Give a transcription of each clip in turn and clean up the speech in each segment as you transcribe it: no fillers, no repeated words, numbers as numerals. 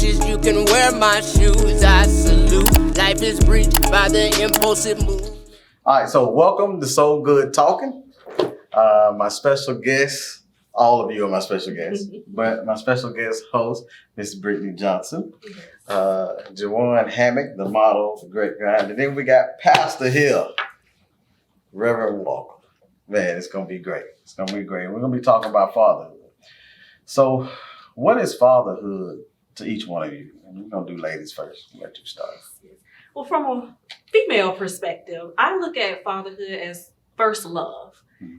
wishes you can wear my shoes. I salute. Life is breached by the impulsive move. All right, so welcome to SoulGood Talkin. My special guest, all of you are my special guests, but my special guest host, Miss Brittny Johnson, Juwan Hammock, the model, the great guy, and then we got Pastor Hill, Reverend Walker. Man, it's gonna be great. It's gonna be great. We're gonna be talking about fatherhood. So, what is fatherhood to each one of you? And we're gonna do ladies first. We'll let you start. Well, from a female perspective, I look at fatherhood as first love.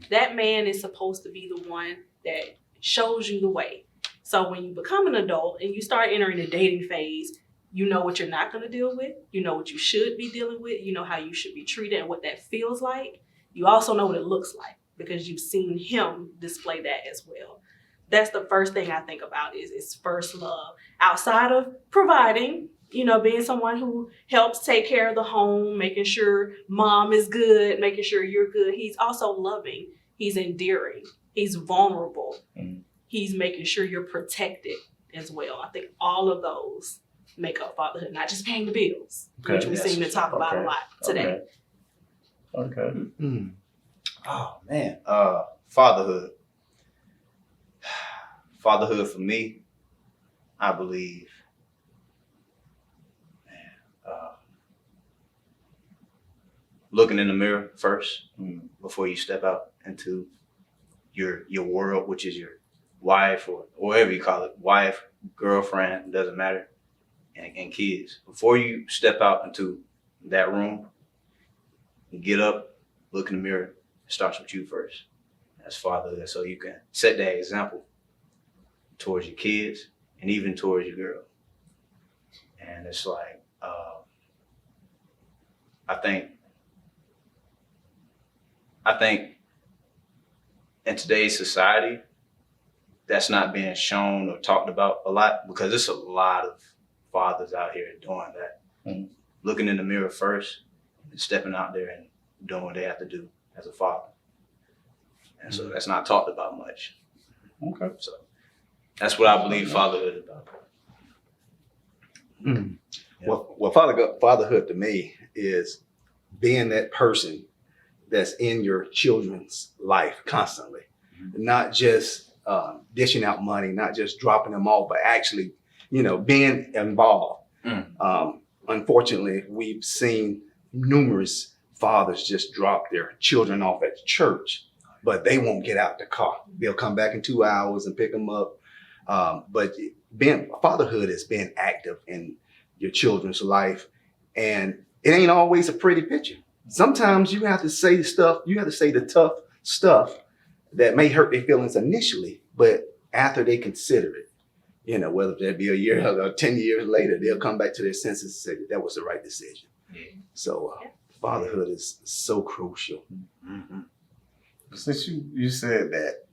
That man is supposed to be the one that shows you the way. So when you become an adult and you start entering the dating phase, you know what you're not going to deal with. You know what you should be dealing with. You know how you should be treated and what that feels like. You also know what it looks like because you've seen him display that as well. That's the first thing I think about is first love. Outside of providing, you know, being someone who helps take care of the home, making sure mom is good, making sure you're good. He's also loving. He's endearing. He's vulnerable. Mm-hmm. He's making sure you're protected as well. I think all of those make up fatherhood, not just paying the bills, which we seem to talk about a lot today. Okay. Mm-hmm. Oh, man. Fatherhood. Fatherhood for me, I believe, looking in the mirror first before you step out into your world, which is your wife or whatever you call it, wife, girlfriend, doesn't matter, and kids. Before you step out into that room, you get up, look in the mirror, it starts with you first. That's fatherhood, so you can set that example towards your kids and even towards your girl. And it's like, I think in today's society, that's not being shown or talked about a lot because there's a lot of fathers out here doing that. Mm-hmm. Looking in the mirror first and stepping out there and doing what they have to do as a father. And so that's not talked about much. Okay. So that's what I believe fatherhood is about. Mm. Yeah. Well, fatherhood to me is being that person that's in your children's life constantly, not just dishing out money, not just dropping them off, but actually, being involved. Unfortunately, we've seen numerous fathers just drop their children off at church, but they won't get out the car. They'll come back in 2 hours and pick them up. But fatherhood is being active in your children's life, and it ain't always a pretty picture. Sometimes you have to say the tough stuff that may hurt their feelings initially, but after they consider it, whether that be a year or 10 years later, they'll come back to their senses and say that was the right decision. Yeah. So fatherhood is so crucial. Mm-hmm. Since you said that,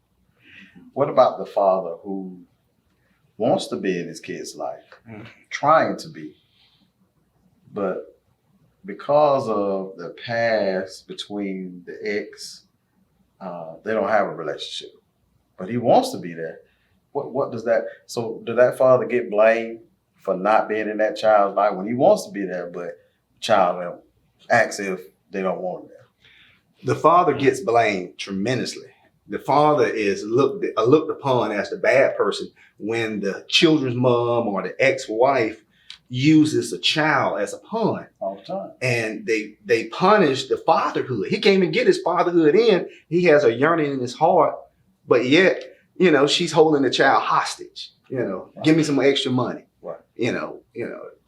what about the father who wants to be in his kid's life, trying to be, but because of the past between the ex, they don't have a relationship, but he wants to be there. What does that, so did that father get blamed for not being in that child's life when he wants to be there, but the child acts if they don't want him there? The father gets blamed tremendously. The father is looked upon as the bad person when the children's mom or the ex-wife uses a child as a pawn all the time, and they punish the fatherhood. He can't even get his fatherhood in. He has a yearning in his heart, but yet, she's holding the child hostage. Right. Give me some extra money. Right.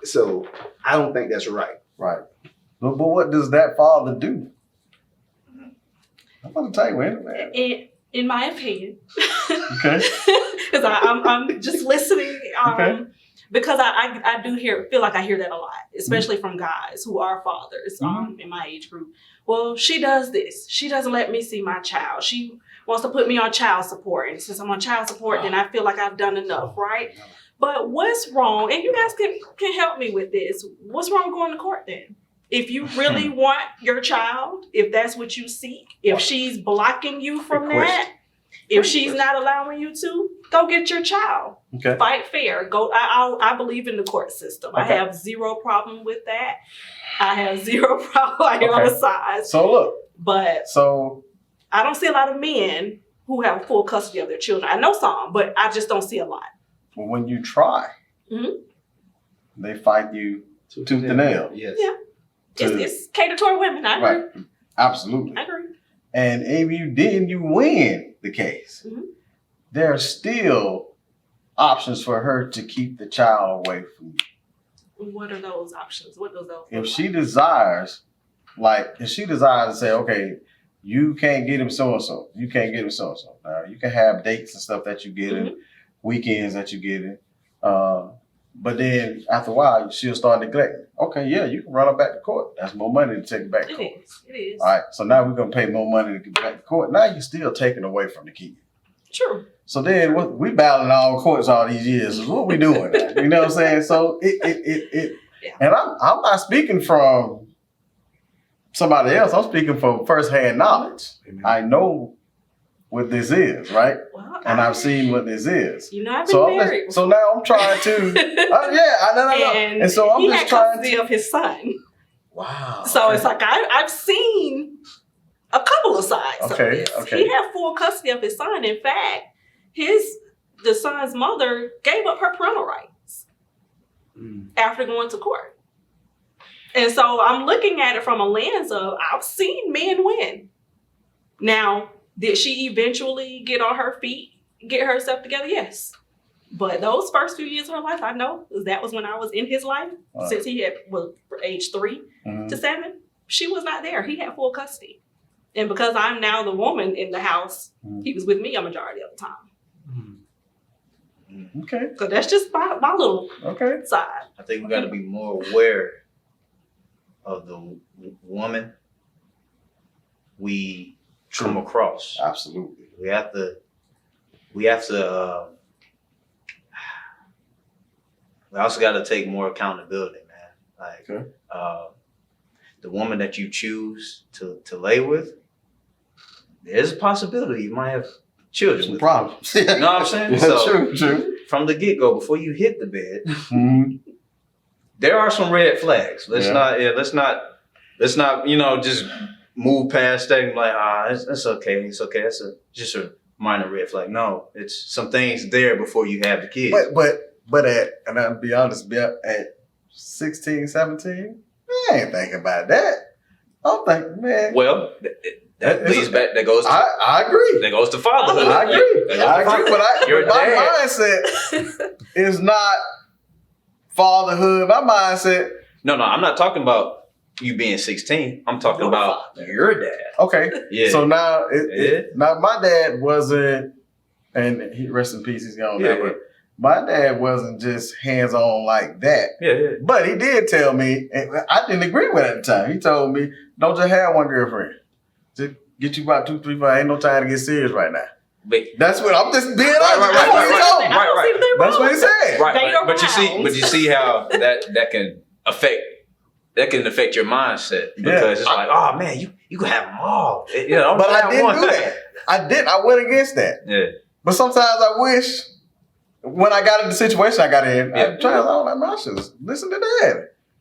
So I don't think that's right. Right. But what does that father do? I'm going to tell you anyway. In my opinion, okay, because I'm just listening. Okay. Because I do feel like I hear that a lot, especially from guys who are fathers in my age group. Well, she does this. She doesn't let me see my child. She wants to put me on child support. And since I'm on child support, then I feel like I've done enough, right? But what's wrong, and you guys can help me with this, what's wrong going to court then? If you really want your child, if that's what you seek, if she's blocking you from that, If she's not allowing you to, go get your child. Okay. Fight fair. Go. I believe in the court system. I Okay. have zero problem with that. I have zero problem on Okay. the side. So look, But so I don't see a lot of men who have full custody of their children. I know some, but I just don't see a lot. when you try, Mhm. they fight you tooth and nail. Yes. Yeah. It's catered toward women. I agree. Right. Absolutely. I agree. And if you win the case, Mhm. there are still options for her to keep the child away from you. What are those options? What does those? If look she like? desires to say, okay, you can't get him so and so, you can't get him so and so. Now you can have dates and stuff that you get in, weekends that you get in. But then after a while, she'll start neglecting. Okay, yeah, you can run her back to court. That's more money to take it back to court. It is. All right, so now we're gonna pay more money to get back to court. Now you're still taking away from the kid. True. So then we battling all courts all these years. What we doing? Now? You know what I'm saying? So it Yeah. and I'm not speaking from somebody else. I'm speaking from firsthand knowledge. Amen. I know what this is, right? Well, And I've seen what this is. You know, I've been So married. so now I'm trying to I know. And so I'm he just had trying custody to of his son. wow. So it's like I've seen a couple of sides of Okay, this. okay. He had full custody of his son. In fact, the son's mother gave up her parental rights after going to court. And so I'm looking at it from a lens of I've seen men win. Now, did she eventually get on her feet, get herself together? Yes. But those first few years of her life, I know that was when I was in his life, since he was age 3 Mhm. to 7, she was not there. He had full custody. And because I'm now the woman in the house, he was with me a majority of the time. Okay. So that's just my little Okay. side. I think we got to be more aware of the woman we come across. Absolutely. We have to we also got to take more accountability, man. Like Okay. the woman that you choose to lay with, there's a possibility you might have children Some with. problems. You know what I'm saying? Yeah, So true. from the get-go, before you hit the bed, Mhm. there are some red flags. Let's Yeah. not just move past that and be like, it's okay. It's okay. That's just a minor red flag. No, it's some things there before you have the kids. But and I'll be honest, at 16, 17, I ain't thinking about that. I'm thinking, man. Well, that It's leads a- back. That goes. I agree. That goes to fatherhood. I agree. That goes to I agree. But Your my dad. mindset is not fatherhood. My mindset, No, I'm not talking about you being 16. I'm talking Your about father. your dad. okay. Yeah. So now, Yeah. now my dad wasn't, and he rest in peace, he's gone now, Yeah. but my dad wasn't just hands on like that. Yeah. But he did tell me, and I didn't agree with it at the time. He told me, don't just have one girlfriend. Just get you about 2, 3, 4. Ain't no time to get serious right now. But That's what I'm just being honest. right, That's what he right. told me. I don't see the thing That's wrong what he with that. said. right, Date around. but you see how that can affect your mindset because it's like, oh man, you can have them all. Don't But I have didn't one. do that. I went against that. Yeah. But sometimes I wish when I got in the situation I got in, Yeah. I tried all that. I should listen to Dad.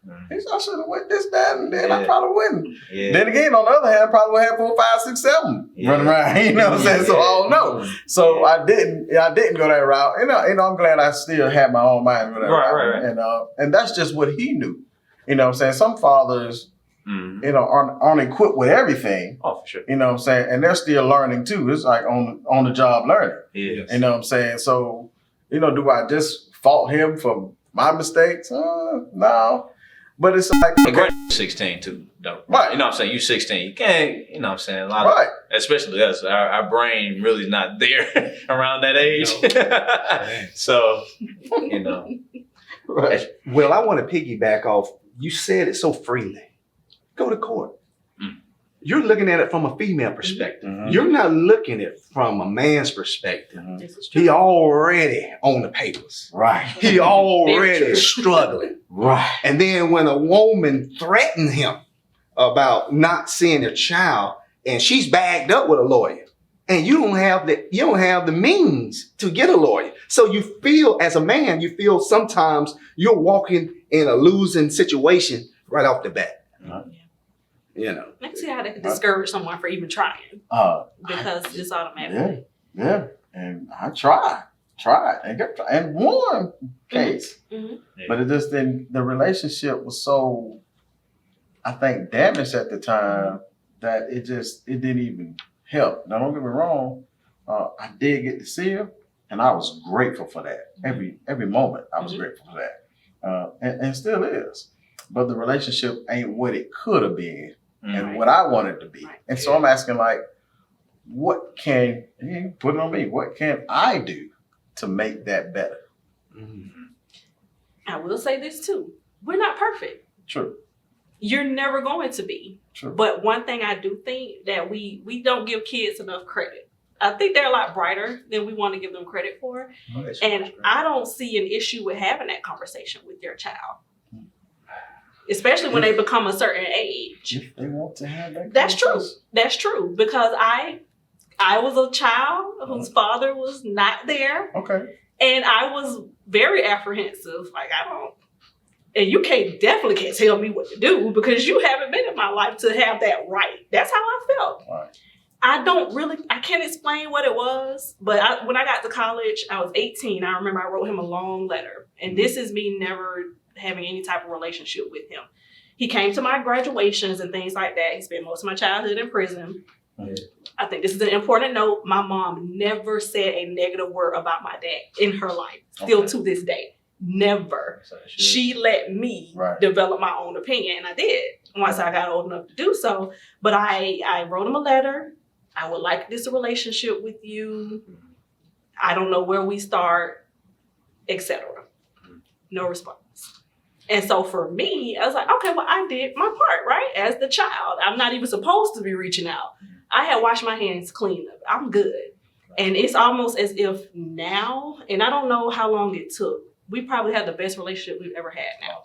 Mhm. He said, I should have went this, that, and then I Yeah. probably wouldn't. Yeah. Then again, on the other hand, I probably would have 4, 5, 6, 7 Yeah. running around. You know what I'm saying? So I don't know. So Yeah. I didn't go that route. I'm glad I still had my own mind with that Right, route. right. And that's just what he knew. You know what I'm saying? Some fathers, Mhm. aren't equipped with everything. Oh, for sure. You know what I'm saying? And they're still learning too. It's like on the job learning. Yeah. You know what I'm saying? So, do I just fault him for my mistakes? No. But it's like, And Grant 16 too, though. Right. You know what I'm saying? You 16. You can't, you know what I'm saying? A lot of, right. especially us, our brain really is not there around that age. So, Right. Well, I want to piggyback off. You said it so freely. Go to court. Mm. You're looking at it from a female perspective. Mhm. You're not looking at it from a man's perspective. Mhm. This is true. He already on the papers. Right. He Very already true. struggling. Right. And then when a woman threatened him about not seeing a child, and she's bagged up with a lawyer, and you don't have the means to get a lawyer. So you feel, as a man, sometimes you're walking in a losing situation right off the bat. You know. I can see how that could discourage someone for even trying. Because it's automatic. Yeah. And I tried and won case. But it just didn't, the relationship was so, I think, damaged at the time that it didn't even help. Now, don't get me wrong, I did get to see him, and I was grateful for that. Every moment I was grateful for that. And still is. But the relationship ain't what it could have been and what I wanted to be. And so I'm asking, like, what can, put it on me, what can I do to make that better? I will say this too. We're not perfect. True. You're never going to be. True. But one thing I do think that we don't give kids enough credit. I think they're a lot brighter than we want to give them credit for. And I don't see an issue with having that conversation with your child. Especially when they become a certain age. If they want to have that That's true. That's true. Because I was a child whose father was not there. Okay. And I was very apprehensive. Like, and you definitely can't tell me what to do because you haven't been in my life to have that right. That's how I felt. Right. I can't explain what it was, but when I got to college, I was 18. I remember I wrote him a long letter. And this is me never having any type of relationship with him. He came to my graduations and things like that. He spent most of my childhood in prison. I think this is an important note. My mom never said a negative word about my dad in her life, still to this day. Never. She let me develop my own opinion, and I did once I got old enough to do so. But I wrote him a letter. I would like this relationship with you. I don't know where we start, etc. No response. And so for me, I was like, okay, well, I did my part, right? As the child, I'm not even supposed to be reaching out. I had washed my hands clean. I'm good. And it's almost as if now, and I don't know how long it took. We probably had the best relationship we've ever had now.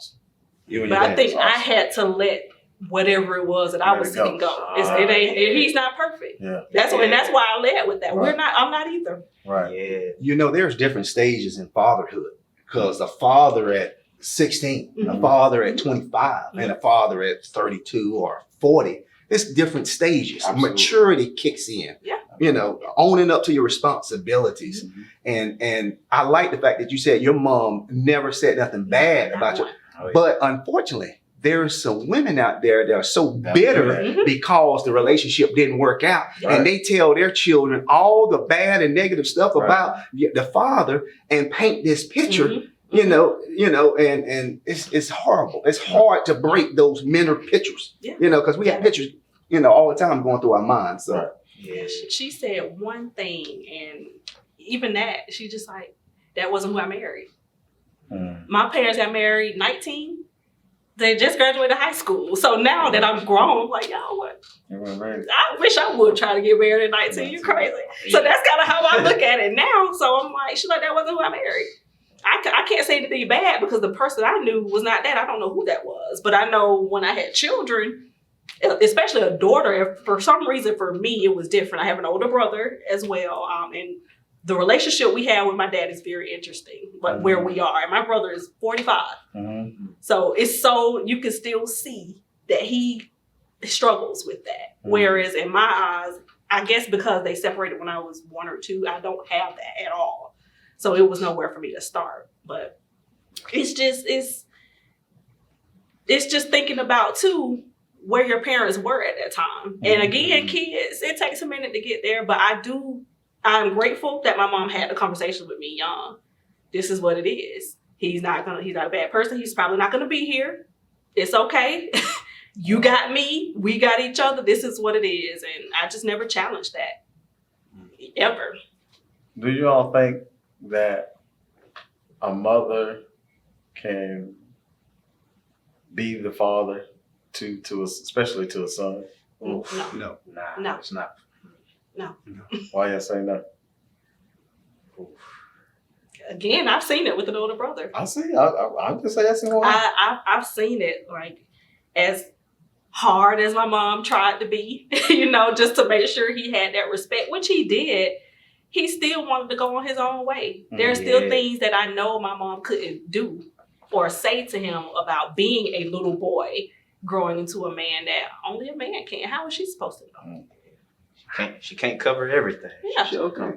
But I think I had to let whatever it was that I was seeing go. He's not perfect. Yeah. That's why I led with that. I'm not either. Right. Yeah. You know, there's different stages in fatherhood because a father at 16, a father at 25, and a father at 32 or 40. It's different stages. Absolutely. Maturity kicks in. Yeah. You know, owning up to your responsibilities. And I like the fact that you said your mom never said nothing bad about you. But unfortunately, there's some women out there that are so bitter because the relationship didn't work out. And they tell their children all the bad and negative stuff about the father and paint this picture. You know, and it's horrible. It's hard to break those mental pictures, you know, because we have pictures, you know, all the time going through our minds. So she said one thing, and even that, she just like, that wasn't who I married. My parents got married 19. They just graduated high school. So now that I'm grown, I'm like, y'all, what? I wish I would try to get married at 19. You crazy. So that's kind of how I look at it now. So I'm like, she's like, that wasn't who I married. I can't say anything bad because the person I knew was not that. I don't know who that was. But I know when I had children, especially a daughter, for some reason for me, it was different. I have an older brother as well. And the relationship we have with my dad is very interesting, but where we are. And my brother is 45. So it's you can still see that he struggles with that. Whereas in my eyes, I guess because they separated when I was 1 or 2, I don't have that at all. So it was nowhere for me to start. But it's just thinking about too where your parents were at that time. And again, kids, it takes a minute to get there, but I'm grateful that my mom had the conversation with me young. This is what it is. He's not a bad person. He's probably not gonna be here. It's okay. You got me, we got each other. This is what it is. And I just never challenged that. Ever. Do you all think that a mother can be the father especially to a son? No. No, it's not. No. Why y'all say no? Again, I've seen it with an older brother. I see. I'm just asking why. I've seen it like as hard as my mom tried to be, you know, just to make sure he had that respect, which he did, he still wanted to go on his own way. There are still things that I know my mom couldn't do or say to him about being a little boy growing into a man that only a man can. How is she supposed to know? She can't cover everything. Yeah.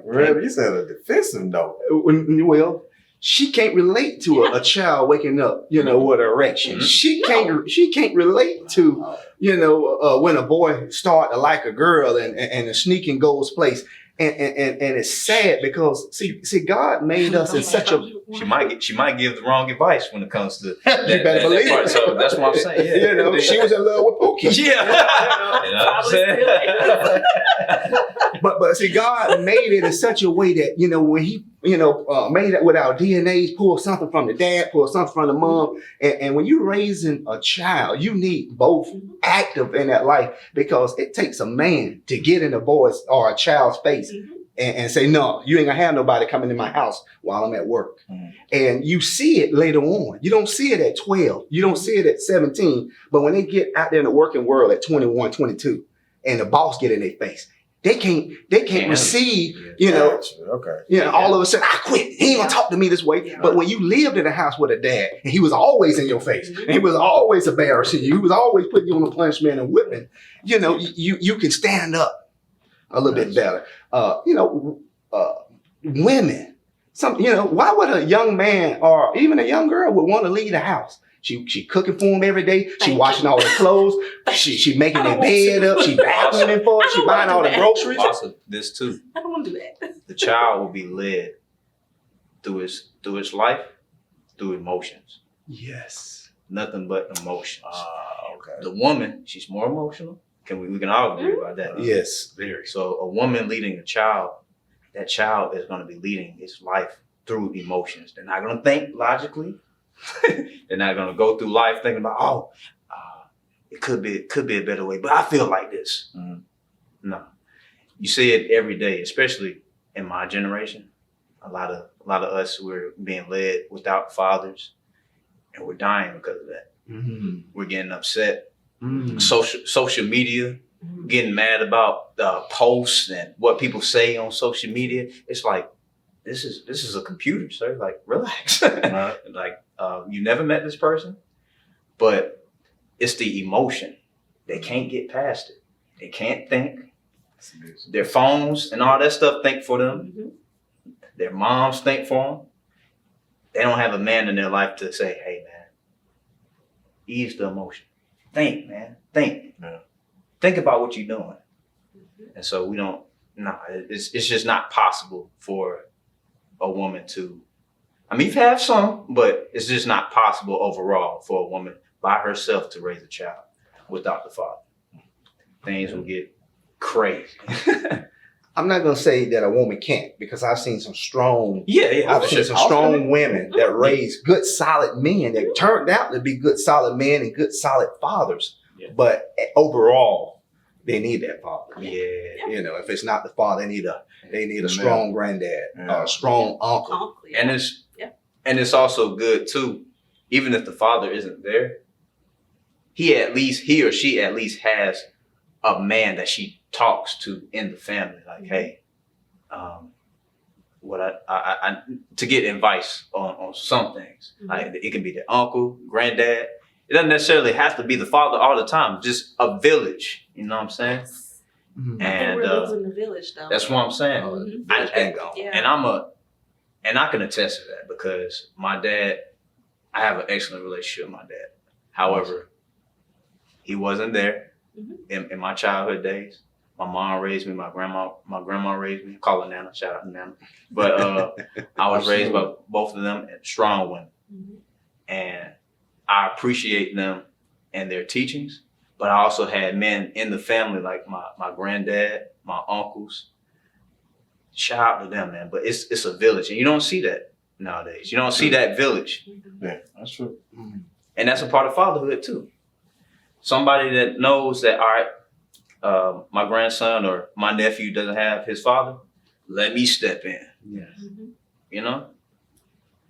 Really, you said a defensive note. Well, she can't relate to a child waking up, you know, with erection. She can't relate to, you know, when a boy start to like a girl and the sneaking goes place. And it's sad because see, God made us in such a. She might give the wrong advice when it comes to that, You better believe part. it. So that's what I'm saying. Yeah. You know, she was in love with Pookie. Yeah. You know what I'm saying? But see, God made it in such a way that, you know, when he, you know, made it with our DNAs, pull something from the dad, pull something from the mom. And when you're raising a child, you need both active in that life, because it takes a man to get in a boy's or a child's face and say, no, you ain't gonna have nobody coming in my house while I'm at work. And you see it later on. You don't see it at 12. You don't see it at 17. But when they get out there in the working world at 21, 22, and the boss get in their face, they can't receive, you know, all of a sudden, I quit. He ain't gonna talk to me this way. Yeah. But when you lived in a house with a dad, and he was always in your face, and he was always embarrassing you, he was always putting you on a punishment and whipping, you know, you can stand up a little bit better. You know, women, you know, why would a young man or even a young girl would want to leave the house? She cooking for him every day. She washing all the clothes. She making their bed up. She vacuuming for it. She buying all the groceries. Also, this too. I don't want to do that. The child will be led through his life, through emotions. Yes. Nothing but emotions. The woman, she's more emotional. We can all agree about that. Yes, very. So a woman leading a child, that child is going to be leading its life through emotions. They're not going to think logically. They're not going to go through life thinking about, it could be a better way, but I feel like this. No, you see it every day, especially in my generation. A lot of us, we're being led without fathers, and we're dying because of that. We're getting upset. Social media, getting mad about posts and what people say on social media. It's like, this is a computer, sir. Like, relax. Like, you never met this person, but it's the emotion. They can't get past it. They can't think. Their phones and all that stuff think for them. Their moms think for them. They don't have a man in their life to say, hey, man, ease the emotion. Think, man. Think. Think about what you're doing. And so it's just not possible for a woman to, I mean, you have some, but it's just not possible overall for a woman by herself to raise a child without the father. Things will get crazy. I'm not gonna say that a woman can't, because I've seen some strong, I've seen some strong women that raised good, solid men that turned out to be good, solid men and good, solid fathers. But overall, they need that father. You know, if it's not the father, they need a strong granddad, a strong uncle. And it's also good too, even if the father isn't there, he or she at least has a man that she talks to in the family. Like, hey, what I to get advice on some things. Like, it can be the uncle, granddad. It doesn't necessarily have to be the father all the time. Just a village. You know what I'm saying? And we're losing the village, though. That's what I'm saying. And I can attest to that, because my dad, I have an excellent relationship with my dad. However, he wasn't there in my childhood days. My mom raised me. My grandma raised me. Call her Nana. Shout out to Nana. But I was raised by both of them, strong women. And I appreciate them and their teachings. But I also had men in the family, like my granddad, my uncles. Shout out to them, man. But it's a village, and you don't see that nowadays. You don't see that village. Yeah, that's true. And that's a part of fatherhood too. Somebody that knows that, all right, my grandson or my nephew doesn't have his father, let me step in. You know?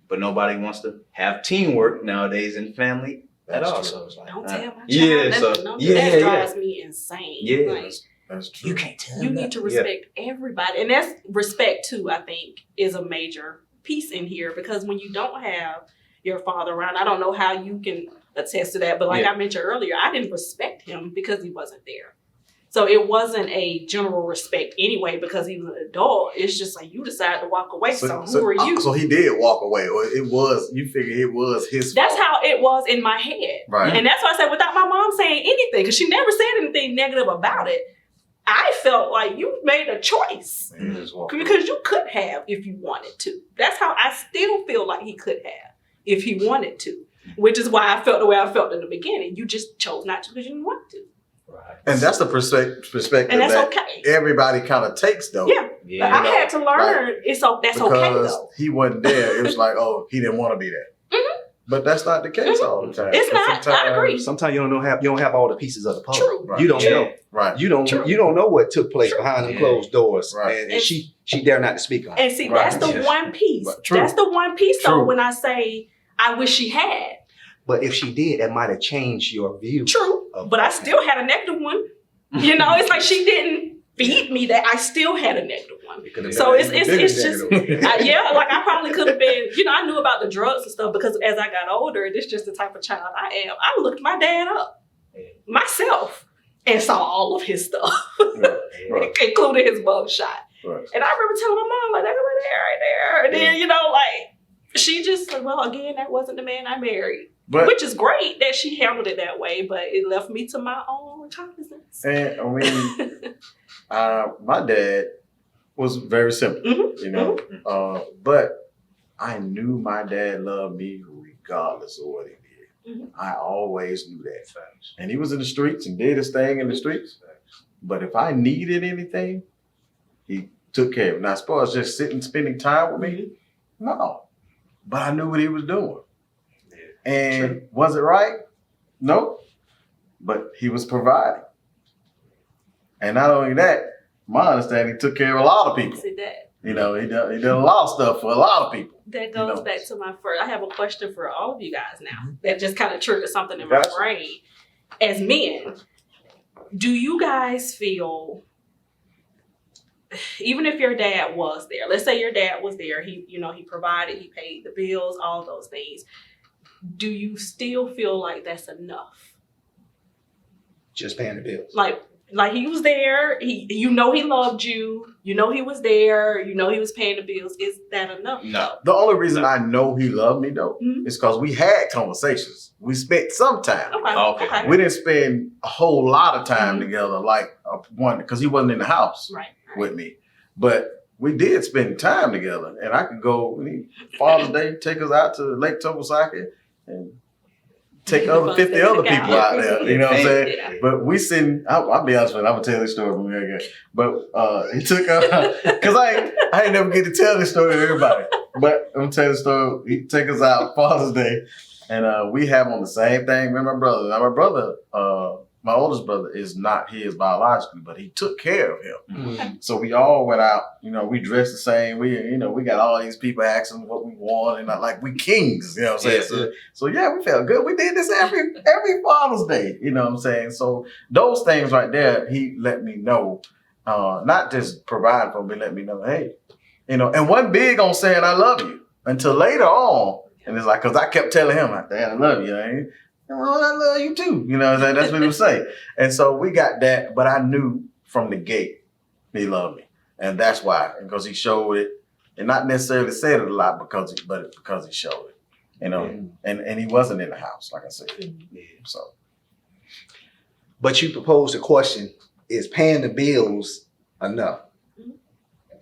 But nobody wants to have teamwork nowadays in family at That's all. true. So it's like, Don't tell my child yeah, nothing. so That drives me insane. Yeah. Like, That's true. you can't tell you them need to that. respect everybody. And that's respect too, I think, is a major piece in here, because when you don't have your father around, I don't know how you can attest to that, but like I mentioned earlier, I didn't respect him because he wasn't there. So it wasn't a general respect anyway because he was an adult. It's just like you decided to walk away. So who are you? So he did walk away, or you figured it was his That's fault. how it was in my head. Right. And that's why I said without my mom saying anything, because she never said anything negative about it, I felt like you made a choice. And he just walked away. Because you could have if you wanted to. That's how I still feel like he could have if he wanted to. Which is why I felt the way I felt in the beginning. You just chose not to because you didn't want to. Right. And that's the perspective And that's that okay. everybody kind of takes, though. Yeah. Yeah. But I had to learn that's okay Because though. he wasn't there. It was like, oh, he didn't want to be there. Mhm. But that's not the case all the time. It's not. I agree. Sometimes you don't have all the pieces of the puzzle. True. Right. You don't True. know. Right. You don't know what took place True. behind them closed doors. Right. And she dare not to speak on it. And see, Right. that's the Yes. one piece. Right. True. That's the one piece though True. when I say I wish she had. But if she did, that might have changed your view. True. of But I that. still had a negative one. You know, it's like she didn't feed me that. I still had a negative one. It could have So been- it's just like I probably could have been, I knew about the drugs and stuff because as I got older, this is just the type of child I am. I looked my dad up myself and saw all of his stuff, Right. including his mug shot. Right. And I remember telling my mom, like, that was there, right there. And then, like, she just said, well, again, that wasn't the man I married. But Which is great that she handled it that way, but it left me to my own cognizance. and I mean, my dad was very simple, Mhm. but I knew my dad loved me regardless of what he did. Mhm. I always knew that. And he was in the streets and did his thing in the streets. But if I needed anything, he took care of it. Now, as far as just sitting, spending time with me, no. But I knew what he was doing. And was it right? No. But he was providing. And not only that, my understanding, he took care of a lot of people. See that? He did a lot of stuff for a lot of people. That goes back to my first. I have a question for all of you guys now. Mm-hmm. That just kind of triggered something in my Gotcha. brain. As men, do you guys feel, even if your dad was there, let's say your dad was there, he provided, he paid the bills, all those things. Do you still feel like that's enough? Just paying the bills. Like he was there, he loved you, he was there, he was paying the bills. Is that enough? No. The only reason I know he loved me, though, Mhm. is because we had conversations. We spent some time. Okay. We didn't spend a whole lot of time Mhm. together, like one, because he wasn't in the house Right. with me. But we did spend time together, and I could go Father's Day, take us out to Lake Tobosaki and take other 50 other people out there. You know what I'm saying? Yeah. But we sitting, I'll be honest with you, I'm gonna tell this story when we get. But he took because I ain't never get to tell this story to everybody. But I'm gonna tell the story. He take us out Father's Day, and we have on the same thing with my brother. Now my brother, my oldest brother, is not his biologically, but he took care of him. Okay. So we all went out. We dressed the same. We got all these people asking what we want, and like we kings. You know what I'm saying? So yeah, we felt good. We did this every Father's Day. You know what I'm saying? So those things right there, he let me know, not just provide for me, let me know, hey, and wasn't big on saying I love you until later on. And it's like, because I kept telling him, like, Dad, I love you. Well, I love you too. You know what I'm saying? That's what he would say. And so we got that, but I knew from the gate he loved me. And that's why, because he showed it, and not necessarily said it a lot, but because he showed it. And he wasn't in the house, like I said. So. But you proposed a question, is paying the bills enough?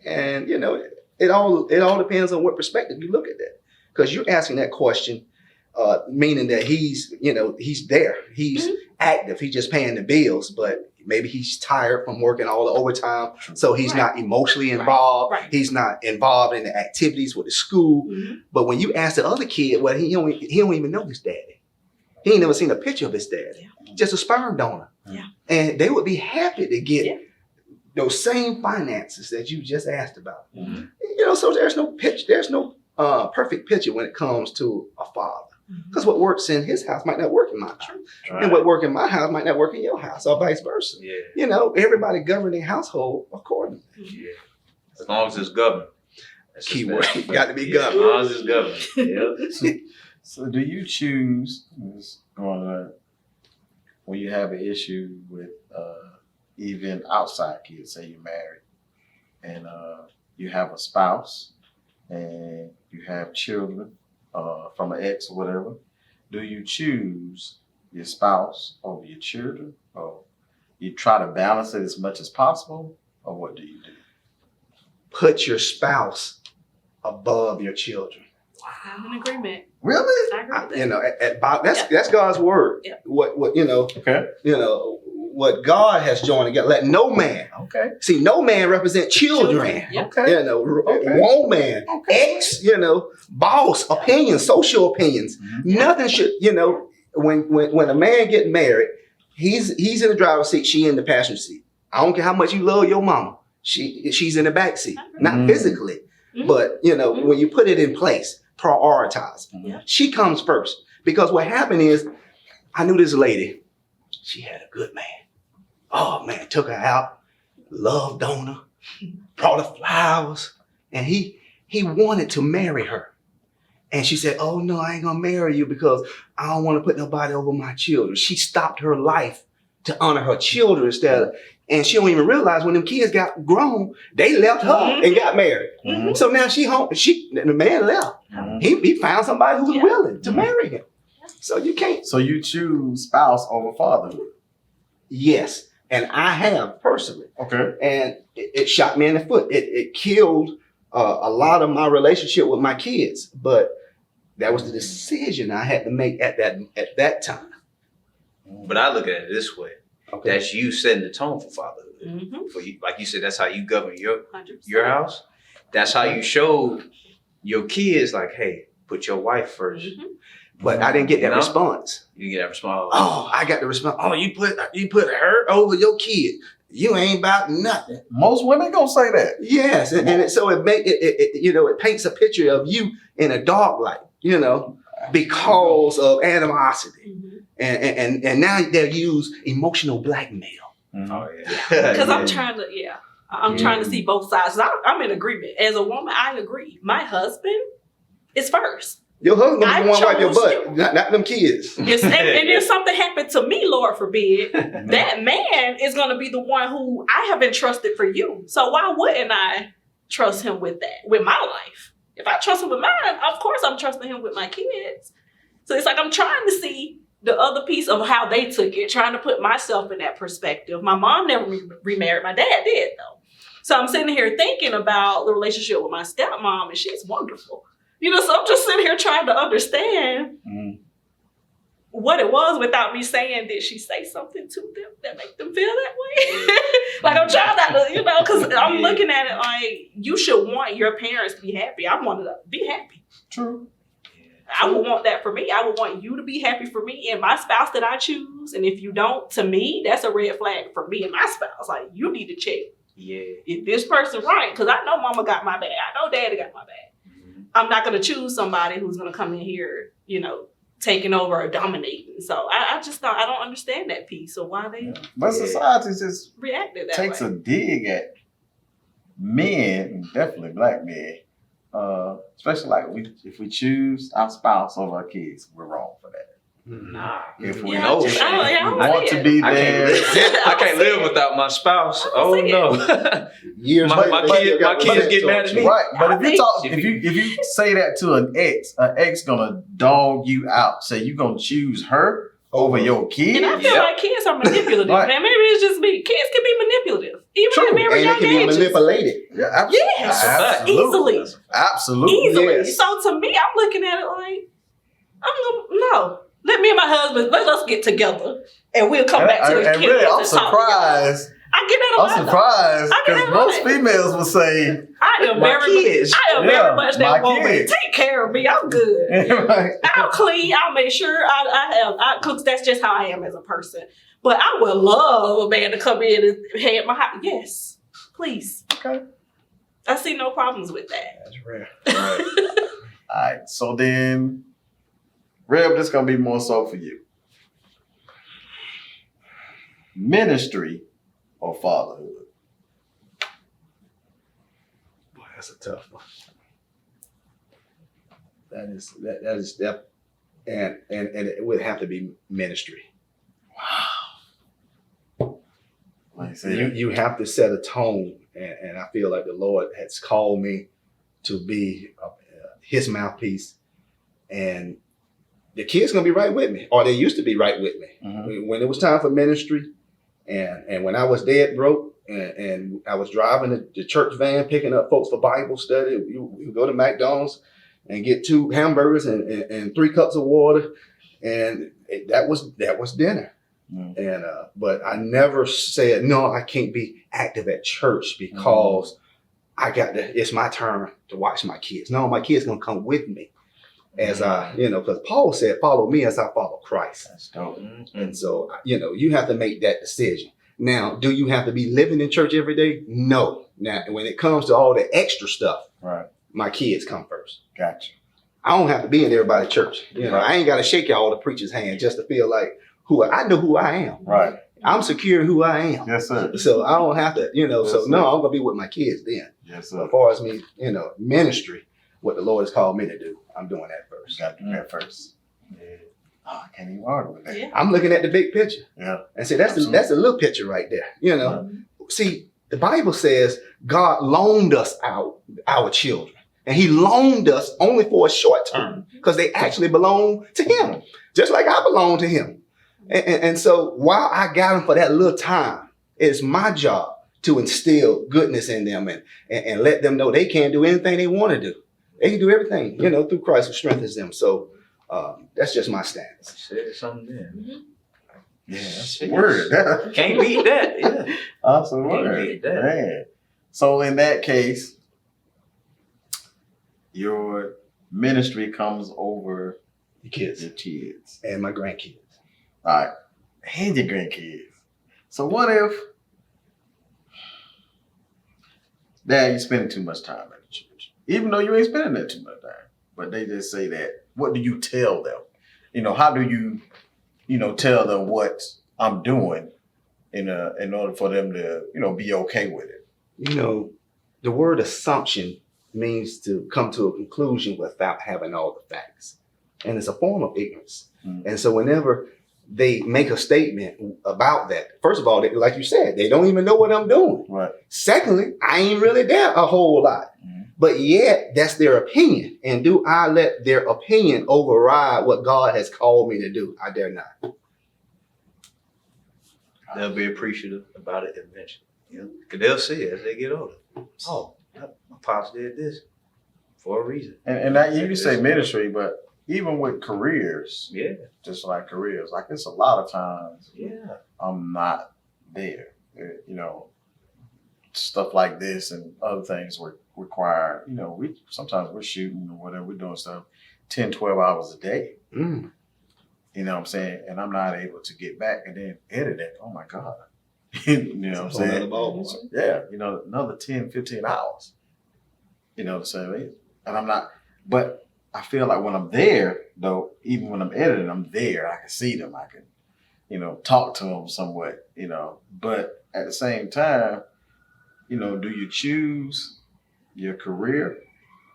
And it all depends on what perspective you look at that. Because you're asking that question, meaning that he's there, he's active, he's just paying the bills, but maybe he's tired from working all the overtime, so he's not emotionally involved. Right. He's not involved in the activities with the school. Mhm. But when you ask the other kid, well, he don't even know his daddy. He ain't never seen a picture of his daddy. Just a sperm donor. Yeah. And they would be happy to get those same finances that you just asked about. So there's no perfect picture when it comes to a father. Because what works in his house might not work in my house. Right. And what works in my house might not work in your house, or vice versa. Yeah. You know, everybody govern their household accordingly. Yeah. As long as it's governed. That's just Keyword. that. Got to be Yeah, governed. As long as it's governed. Yeah. So do you choose when you have an issue with even outside kids, say you're married and you have a spouse and you have children from an ex or whatever, do you choose your spouse over your children, or you try to balance it as much as possible, or what do you do? Put your spouse above your children. I'm in agreement. Really? I agree with that. You know, that's God's word. Yeah. What Okay. what God has joined together. Let no man. Okay. See, no man represent children. Yeah. Okay. You know, Okay. woman, Okay. ex, boss, opinions, social opinions. Mhm. Nothing should, when a man get married, he's in the driver's seat, she in the passenger seat. I don't care how much you love your mama. She's in the back seat. Not Mhm. physically, Mhm. but when you put it in place, prioritize. Yeah. She comes first. Because what happened is, I knew this lady, she had a good man. Oh man, took her out, loved on her, brought her flowers, and he wanted to marry her. And she said, oh no, I ain't gonna marry you because I don't want to put nobody over my children. She stopped her life to honor her children and she don't even realize when them kids got grown, they left her and got married. Mhm. So now she home, the man left. Mhm. He found somebody who was Yeah. willing to marry him. So you can't. So you choose spouse over fatherhood. Yes. And I have personally. Okay. And it shot me in the foot. It killed a lot of my relationship with my kids. But that was the decision I had to make at that time. But I look at it this way. Okay. That's you setting the tone for fatherhood. Mm-hmm. For you, like you said, that's how you govern 100%. your house. That's how you show your kids, like, hey, put your wife first. Mhm. But I didn't get that You know? response. You get that response. Oh, I got the response. Oh, you put her over your kid. You ain't about nothing. Most women gonna say that. Yes, so it paints a picture of you in a dark light, because of animosity, Mhm. and now they use emotional blackmail. Oh yeah. Because I'm trying to see both sides. I'm in agreement. As a woman, I agree. My husband is first. Your husband I gonna wipe your chose butt, not them kids. And if something happened to me, Lord forbid, that man is going to be the one who I have entrusted for you. So why wouldn't I trust him with that, with my life? If I trust him with mine, of course I'm trusting him with my kids. So it's like I'm trying to see the other piece of how they took it, trying to put myself in that perspective. My mom never remarried. My dad did, though. So I'm sitting here thinking about the relationship with my stepmom, and she's wonderful. So I'm just sitting here trying to understand what it was without me saying, did she say something to them that make them feel that way? Like I'm trying not to, because I'm looking at it like you should want your parents to be happy. I want to be happy. True. I would want that for me. I would want you to be happy for me and my spouse that I choose. And if you don't, to me, that's a red flag for me and my spouse. Like you need to check. Yeah. If this person right, because I know mama got my back. I know daddy got my back. I'm not going to choose somebody who's going to come in here, taking over or dominating. So I just don't, I don't understand that piece. So why they But society just reacted that takes way. a dig at men, and definitely black men. Especially like if we choose our spouse over our kids, we're wrong for that. Nah. If we Yeah, no I shame. don't want see to it. be I there, can't live without my spouse. Oh see it. no. Years My later, kids get mad at me. right? But if you think- talk, if you say that to an ex gonna dog you out. Say you gonna choose her over your kid. And I feel Yeah. like kids are manipulative. Right. And maybe it's just me. Kids can be manipulative. Even True. at very and young it can be ages. manipulated. Yeah, Yes. absolutely. Easily. Absolutely. Easily. Yes. So to me, I'm looking at it like, no. Let me and my husband, let us get together and we'll come back to the And kids. really, I'm and talk surprised. I get that a lot. I'm surprised I get because that most right. females will say, I am My very kids. very much my that woman. kids. Take care of me. I'm good. right. I'll clean. I'll make sure I cook. That's just how I am as a person. But I would love a man to come in and head my house. Yes, please. Okay. I see no problems with that. That's rare. Right. All right. So then, Reb, this gonna be more so for you. Ministry or fatherhood? Boy, that's a tough one. That is and it would have to be ministry. Like I said, You have to set a tone, and I feel like the Lord has called me to be His mouthpiece, and the kids gonna be right with me, or they used to be right with me. Mhm. When it was time for ministry, and when I was dead broke, and I was driving the church van picking up folks for Bible study, we go to McDonald's and get 2 hamburgers and 3 cups of water, and that was dinner. Mm. And but I never said no, I can't be active at church because it's my turn to watch my kids. No, my kids gonna come with me as because Paul said, follow me as I follow Christ. That's dope. And so, you have to make that decision. Now, do you have to be living in church every day? No. Now, when it comes to all the extra stuff, Right. my kids come first. Gotcha. I don't have to be in everybody's church. I ain't got to shake all the preacher's hand just to feel like I know who I am. Right. I'm secure in who I am. Yes, sir. So I don't have to, Yes, so sir. no, I'm going to be with my kids then. Yes, sir. As far as me, ministry, what the Lord has called me to do, I'm doing that first. Got to do that first. Yeah. Oh, I can't even argue with that. Yeah. I'm looking at the big picture. Yeah. And see, that's the little picture right there. Right. See, the Bible says God loaned us out our children. And He loaned us only for a short term because they actually belong to Him, just like I belong to Him. And so while I got them for that little time, it's my job to instill goodness in them and let them know they can do anything they want to do. They can do everything, through Christ who strengthens them. So that's just my stance. Said something there. Yeah, that's a word. Can't beat that. Yeah. Awesome Can't word. beat that. Man. So in that case, your ministry comes over The kids your kids. and my grandkids. All right. And your grandkids. So what if, Dad, you're spending too much time at the church? Even though you ain't spending that too much time. But they just say that. What do you tell them? How do you, tell them what I'm doing in order for them to, be okay with it? The word assumption means to come to a conclusion without having all the facts. And it's a form of ignorance. Mm. And so whenever they make a statement about that, first of all, like you said, they don't even know what I'm doing. Right. Secondly, I ain't really there a whole lot. Mm. But yet, that's their opinion. And do I let their opinion override what God has called me to do? I dare not. They'll be appreciative about it eventually. Because they'll see it as they get older. Oh, my pops did this for a reason. And that, you say ministry, but even with careers, Yeah. just like careers, like it's a lot of times Yeah. I'm not there. Stuff like this and other things require, sometimes we're shooting or whatever, we're doing stuff 10, 12 hours a day. Mm. You know what I'm saying? And I'm not able to get back and then edit it. Oh my God. You know what I'm saying? Another ball. Yeah, another 10, 15 hours. The same way. And I'm not, but I feel like when I'm there, though, even when I'm editing, I'm there. I can see them. I can, talk to them somewhat, But at the same time, do you choose your career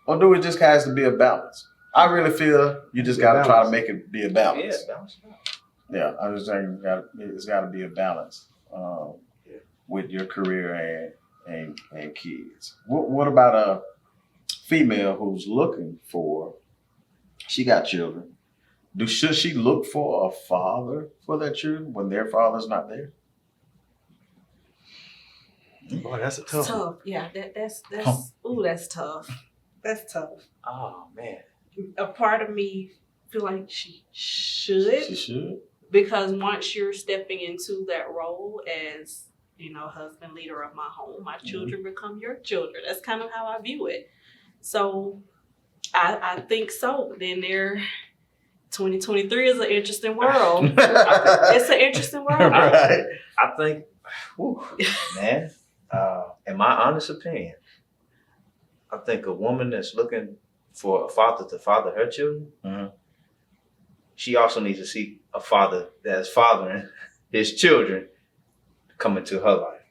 or do it just has to be a balance? I really feel you just got to try to make it be a balance. Yeah, balance it out. Yeah, I was saying it's got to be a balance with your career and kids. What about a female who's looking for? She got children. Should she look for a father for their children when their father's not there? Boy, that's a It's tough one. tough. Yeah, that's that's tough. That's tough. Oh, man. A part of me feel like she should. She should. Because once you're stepping into that role as, husband, leader of my home, my children become your children. That's kind of how I view it. So I think so. Then 2023 is an interesting world. It's an interesting world. Right. I think, man, in my honest opinion, I think a woman that's looking for a father to father her children, she also needs to seek a father that's fathering his children come into her life.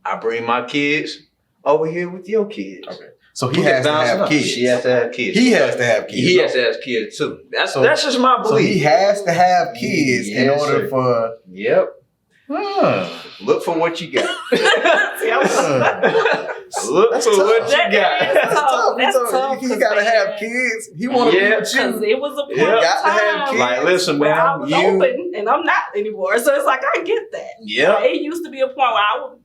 I bring my kids over here with your kids. Okay. So he has to have kids. She has to have kids. He has to have kids. He has to have kids too. That's just my belief. So he has to have kids in order for. Yep. Look for what you got. Look for what you got. That's tough. He gotta have kids. He want to be with you. Because it was a point got to have kids. Like, listen, where I man, was open and I'm not anymore. So it's like, I get that. Yeah. It used to be a point where I would,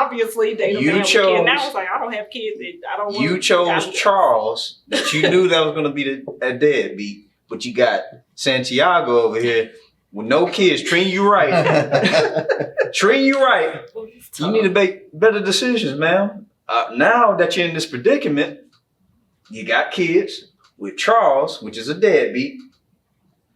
obviously date a man with kids. Now it's like, I don't have kids. And I don't want You chose Charles, that you knew that was going to be a deadbeat, but you got Santiago over here with no kids, treating you right. Treating you right. You need to make better decisions, man. Now that you're in this predicament, you got kids with Charles, which is a deadbeat.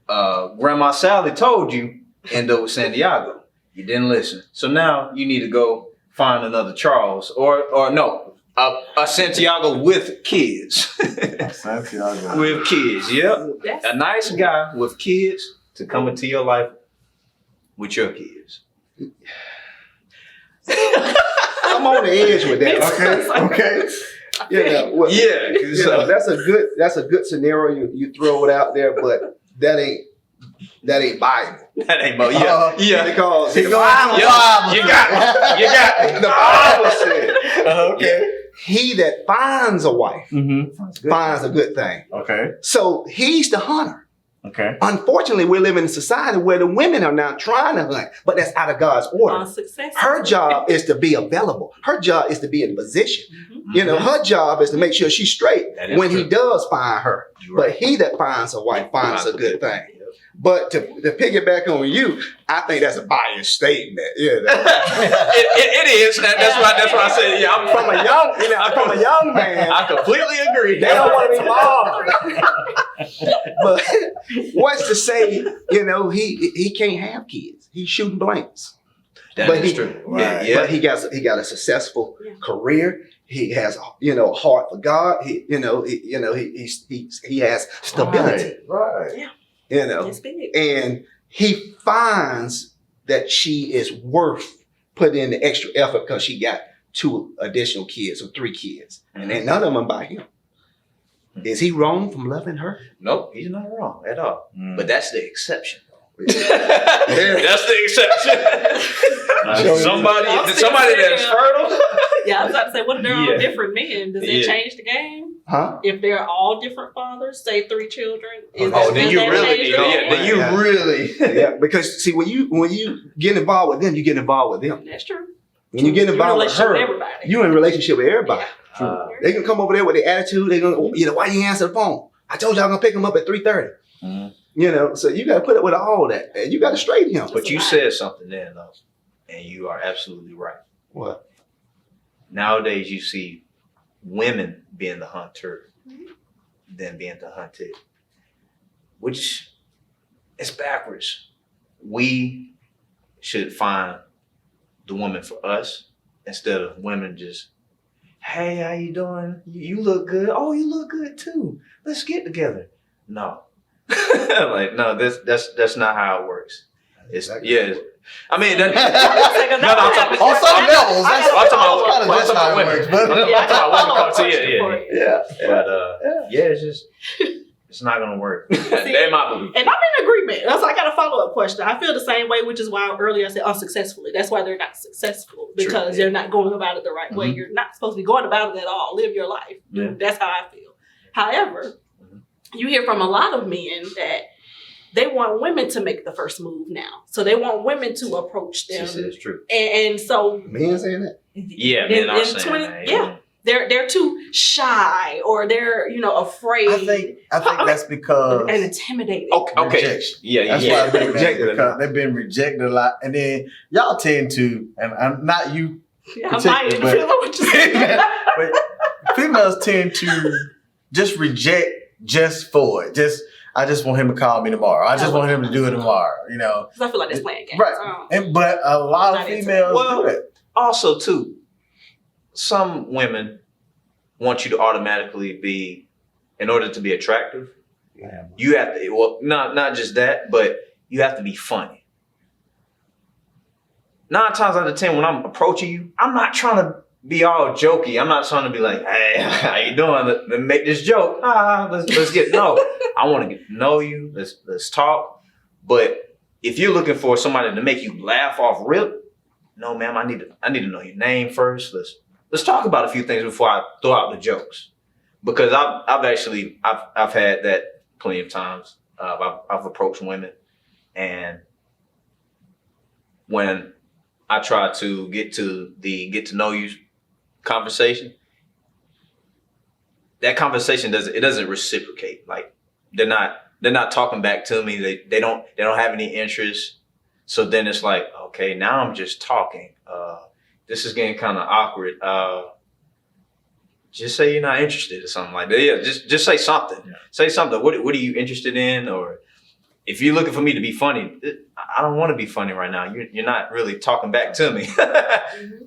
Grandma Sally told you, end up with Santiago. You didn't listen. So now you need to go find another Charles or no, a Santiago with kids. Santiago. With kids, yep. A nice guy with kids to come into your life with your kids. I'm on the edge with that. Okay. That's a good scenario you throw it out there, but that ain't Bible. That ain't Bible. Yeah. Because the Bible. You got it. The Bible said, Okay. He that finds a wife finds a good thing. Okay. So he's the hunter. Okay. Unfortunately, we live in a society where the women are now trying to hunt, but that's out of God's order. Her job is to be available. Her job is to be in position. Her job is to make sure she's straight when he does find her. But he that finds a wife finds a good thing. But to piggyback on you, I think that's a biased statement. It is. That's why I said, I'm from a young man. I completely agree. They don't want to be bothered. But what's to say, he can't have kids. He's shooting blanks. That's true. Right. But he got a successful career. He has a heart for God. He has stability. Right. Yeah. And he finds that she is worth putting in the extra effort because she got 2 additional kids or 3 kids, and then none of them by him. Is he wrong from loving her? Nope, he's not wrong at all. But that's the exception. That's the exception. Somebody that's fertile. Yeah, I was about to say, what if they're all different men? Does it change the game? Huh? If they're all different fathers, say 3 children, then you really. Yeah, because see, when you get involved with them, you get involved with them. That's true. When you get involved with her, you're in a relationship with everybody. They can come over there with their attitude. They're gonna, why you answer the phone? I told you I'm gonna pick him up at 3:30. So you got to put up with all that, and you got to straighten him. But you said something there, though, and you are absolutely right. What? Nowadays, you see women being the hunter than being the hunted, which is backwards. We should find the woman for us instead of women just, hey, how you doing? You look good. Oh, you look good too. Let's get together. No. No, that's not how it works. I mean, on some levels, that's kind of just how it works. It's just, it's not gonna work. They might believe. And I'm in agreement. That's why I got a follow-up question. I feel the same way, which is why earlier I said unsuccessfully. That's why they're not successful, because they're not going about it the right way. You're not supposed to be going about it at all. Live your life. Yeah. That's how I feel. However, you hear from a lot of men that they want women to make the first move now. So they want women to approach them. It's true. And so men saying that? Yeah, men are saying that. Yeah. They're too shy, or they're afraid. I think that's because and intimidated. Okay. Rejection. Yeah. That's why they've been rejected, because they've been rejected a lot, and then y'all tend to, and I'm not you. Yeah, I might feel what you're saying. But females tend to just reject just for it. I just want him to call me tomorrow. I just want him to do it tomorrow. Because I feel like they're playing games. Right. But a lot of females do it. Also, too, some women want you to automatically be, in order to be attractive, You have to, well, not just that, but you have to be funny. 9 times out of 10, when I'm approaching you, I'm not trying to be all jokey. I'm not trying to be like, hey, how you doing? Let's make this joke. Let's get, no. I want to get to know you. Let's talk. But if you're looking for somebody to make you laugh off rip, no, ma'am, I need to know your name first. Let's talk about a few things before I throw out the jokes. Because I've had that plenty of times. I've approached women, and when I try to get to know you conversation, that conversation doesn't reciprocate. Like they're not talking back to me. They don't have any interest. So then it's like, okay, now I'm just talking. This is getting kind of awkward. Just say you're not interested or something like that. Yeah, just say something. Yeah. Say something. What are you interested in? Or if you're looking for me to be funny, I don't want to be funny right now. You're not really talking back to me.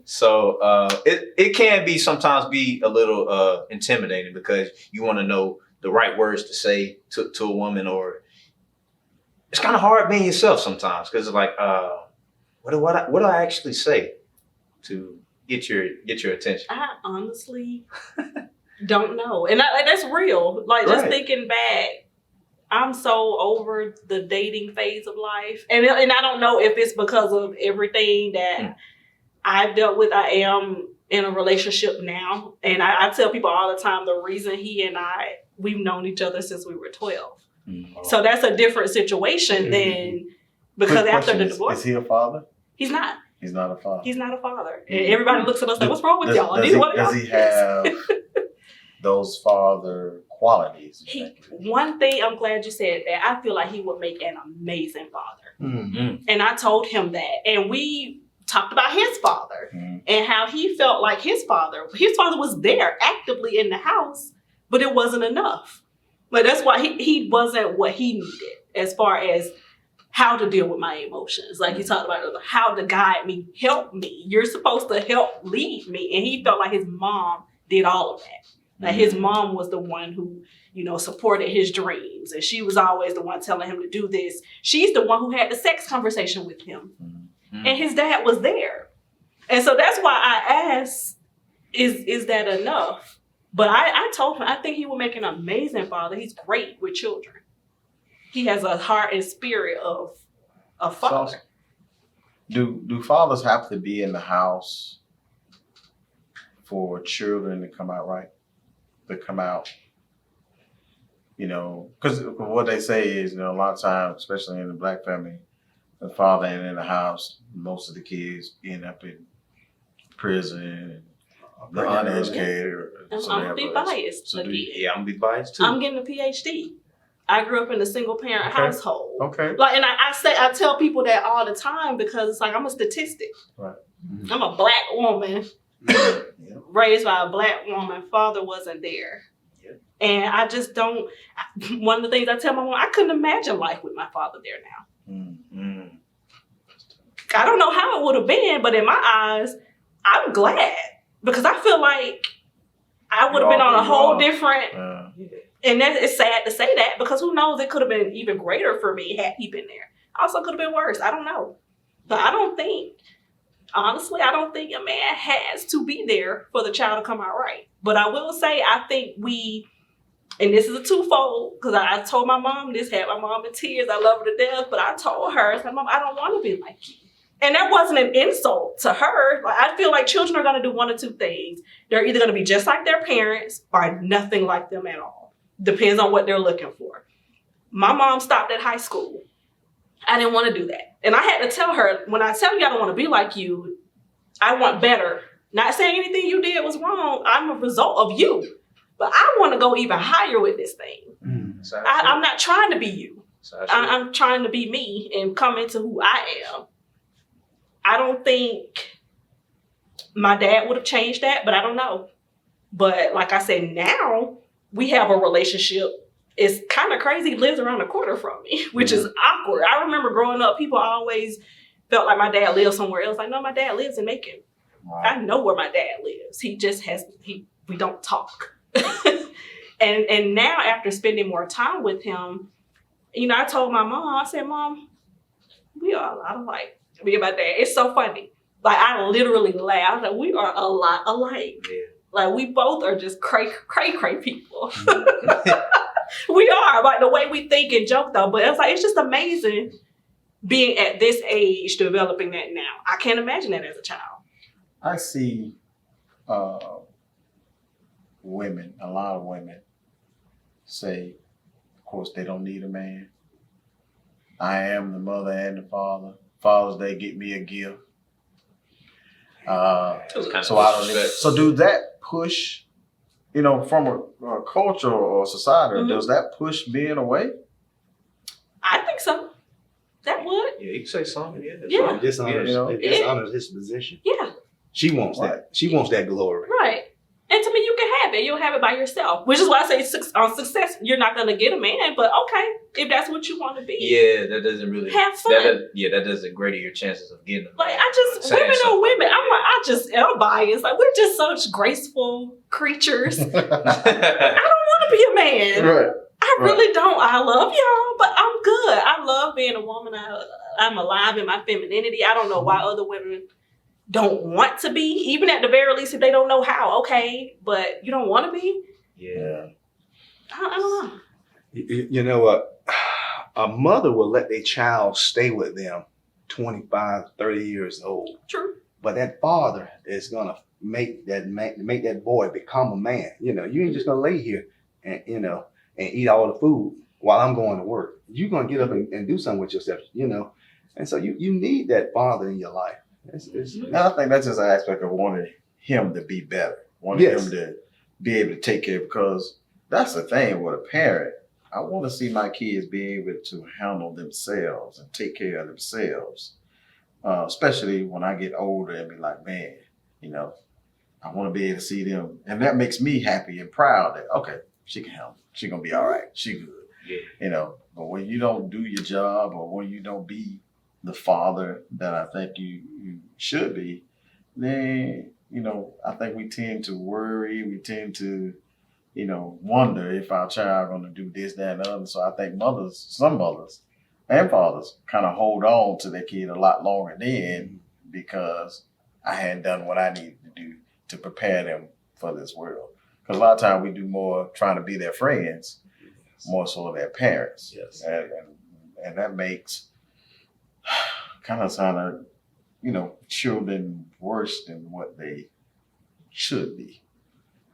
So it can be sometimes be a little intimidating because you want to know the right words to say to a woman, or it's kind of hard being yourself sometimes because it's like, what do I actually say to get your attention? I honestly don't know, and that's real. Like just thinking back, I'm so over the dating phase of life, and I don't know if it's because of everything that I've dealt with. I am in a relationship now, and I tell people all the time the reason he and we've known each other since we were 12. So that's a different situation than because after the divorce. Is he a father? He's not. He's not a father. He's not a father. And everybody looks at us like, what's wrong with y'all? Does he have those father qualities? One thing, I'm glad you said that. I feel like he would make an amazing father. And I told him that. And we talked about his father and how he felt like his father was there actively in the house, but it wasn't enough. But that's why he wasn't what he needed as far as how to deal with my emotions. Like you talked about how to guide me, help me. You're supposed to help lead me. And he felt like his mom did all of that. Like his mom was the one who, supported his dreams. And she was always the one telling him to do this. She's the one who had the sex conversation with him. And his dad was there. And so that's why I asked, is that enough? But I told him, I think he would make an amazing father. He's great with children. He has a heart and spirit of a father. So, do fathers have to be in the house for children to come out right? To come out, because what they say is, a lot of times, especially in the black family, the father ain't in the house. Most of the kids end up in prison. The uneducated. I'm gonna be biased. I'm gonna be biased too. I'm getting a PhD. I grew up in a single parent household. Okay. Like, and I tell people that all the time because it's like I'm a statistic. Right. I'm a black woman raised by a black woman. Father wasn't there. Yeah. And I just don't. One of the things I tell my mom, I couldn't imagine life with my father there now. I don't know how it would have been, but in my eyes, I'm glad. Because I feel like I would have been on a whole different, and it's sad to say that because who knows, it could have been even greater for me had he been there. Also could have been worse. I don't know. But honestly, I don't think a man has to be there for the child to come out right. But I will say, I think and this is a twofold, because I told my mom this, had my mom in tears. I love her to death, but I told her, I said, Mom, I don't want to be like you. And that wasn't an insult to her. Like, I feel like children are going to do one of two things. They're either going to be just like their parents or nothing like them at all. Depends on what they're looking for. My mom stopped at high school. I didn't want to do that. And I had to tell her, when I tell you I don't want to be like you, I want better. Not saying anything you did was wrong. I'm a result of you. But I want to go even higher with this thing. I'm not trying to be you. I'm trying to be me and come into who I am. I don't think my dad would have changed that, but I don't know. But like I said, now we have a relationship. It's kind of crazy. He lives around the corner from me, which is awkward. I remember growing up, people always felt like my dad lived somewhere else. Like, no, my dad lives in Macon. Wow. I know where my dad lives. He just we don't talk. And now after spending more time with him, you know, I told my mom, I said, Mom, we are a lot alike. Me and my dad. It's so funny. Like, I literally laughed. Like, we are a lot alike. Yeah. Like, we both are just cray people. We are, like, the way we think and joke, though. But it's like, it's just amazing being at this age, developing that now. I can't imagine that as a child. I see women, a lot of women, say, of course, they don't need a man. I am the mother and the father. Father's Day, get me a gift. So I don't need. So do that push, you know, from a culture or society? Does that push men away? I think so. That would. Yeah, you can say something. Yeah. Yeah. It dishonors, You know? it dishonors his position. Yeah. She wants that. She wants that glory. Right. And to me, you can have it. You'll have it by yourself. Which is why I say on success, you're not going to get a man. But okay, if that's what you want to be. Yeah, that doesn't really have fun. That doesn't greater your chances of getting them. Like, women are women. I'm biased. Like, we're just such graceful creatures. I don't want to be a man. Right. I really don't. I love y'all, but I'm good. I love being a woman. I'm alive in my femininity. I don't know why other women don't want to be, even at the very least, if they don't know how. Okay, but you don't want to be? Yeah. I don't know. You know what? A mother will let their child stay with them 25, 30 years old. True. But that father is going to make that boy become a man. You know, you ain't just going to lay here and, you know, and eat all the food while I'm going to work. You're going to get up and do something with yourself, you know. And so you need that father in your life. And I think that's just an aspect of wanting him to be better, wanting him to be able to take care, because that's the thing with a parent. I want to see my kids be able to handle themselves and take care of themselves, especially when I get older and be like, man, you know, I want to be able to see them. And that makes me happy and proud that, okay, she can handle it. She's going to be all right. She good. Yeah. You know, but when you don't do your job, or when you don't be the father that I think you should be, then, you know, I think we tend to worry. We tend to, you know, wonder if our child going to do this, that, and the other. So I think some mothers and fathers kind of hold on to their kid a lot longer then, because I hadn't done what I needed to do to prepare them for this world. Because a lot of times we do more trying to be their friends, more so their parents. Yes. And that makes kind of sound like, you know, children worse than what they should be.